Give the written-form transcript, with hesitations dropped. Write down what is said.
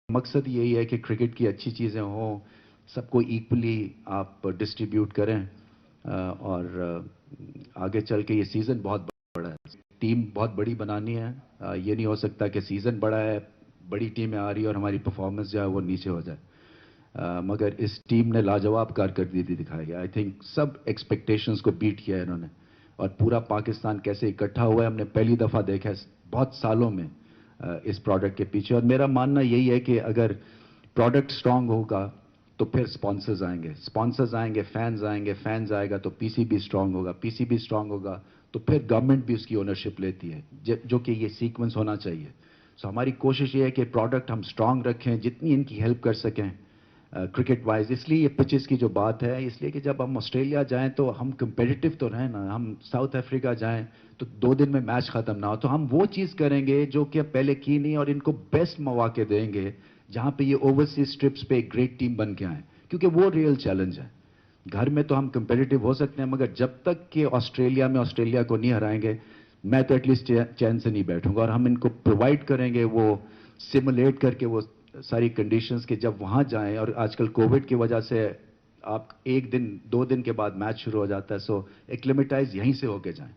مقصد یہی ہے کہ کرکٹ کی اچھی چیزیں ہوں، سب کو ایکولی آپ ڈسٹریبیوٹ کریں، اور آگے چل کے یہ سیزن بہت بڑا ہے، ٹیم بہت بڑی بنانی ہے۔ یہ نہیں ہو سکتا کہ سیزن بڑا ہے، بڑی ٹیمیں آ رہی ہے اور ہماری پرفارمنس جو ہے وہ نیچے ہو جائے۔ مگر اس ٹیم نے لاجواب کارکردگی دکھائی ہے۔ آئی تھنک سب ایکسپیکٹیشنز کو بیٹ کیا ہے انہوں نے، اور پورا پاکستان کیسے اکٹھا ہوا ہے ہم نے پہلی دفعہ دیکھا ہے بہت سالوں میں اس پروڈکٹ کے پیچھے۔ اور میرا ماننا یہی ہے کہ اگر پروڈکٹ سٹرونگ ہوگا تو پھر سپانسرز آئیں گے، سپانسرز آئیں گے، فینز آئیں گے، فینز آئے گا تو پی سی بی سٹرونگ ہوگا، پی سی بی سٹرونگ ہوگا تو پھر گورنمنٹ بھی اس کی اونرشپ لیتی ہے، جو کہ یہ سیکوینس ہونا چاہیے۔ سو ہماری کوشش یہ ہے کہ پروڈکٹ ہم سٹرونگ رکھیں، جتنی ان کی ہیلپ کر سکیں کرکٹ وائز۔ اس لیے یہ پچز کی جو بات ہے، اس لیے کہ جب ہم آسٹریلیا جائیں تو ہم کمپیٹیٹو تو رہیں نا، ہم ساؤتھ افریقہ جائیں تو 2 دن میں میچ ختم نہ ہو، تو ہم وہ چیز کریں گے جو کہ پہلے کی نہیں، اور ان کو بیسٹ مواقع دیں گے جہاں پہ یہ اوورسیز ٹرپس پہ ایک گریٹ ٹیم بن کے آئیں، کیونکہ وہ ریئل چیلنج ہے۔ گھر میں تو ہم کمپیٹیٹو ہو سکتے ہیں، مگر جب تک کہ آسٹریلیا میں آسٹریلیا کو نہیں ہرائیں گے، میں تو ایٹ لیسٹ چین سے نہیں بیٹھوں گا، اور ہم ان کو پرووائڈ کریں گے وہ سیمولیٹ کر کے وہ ساری کنڈیشنز کہ جب وہاں جائیں، اور آج کل کووڈ کی وجہ سے آپ 1 دن 2 دن کے بعد میچ شروع ہو جاتا ہے، سو ایکلیمیٹائز یہیں سے ہو کے جائیں۔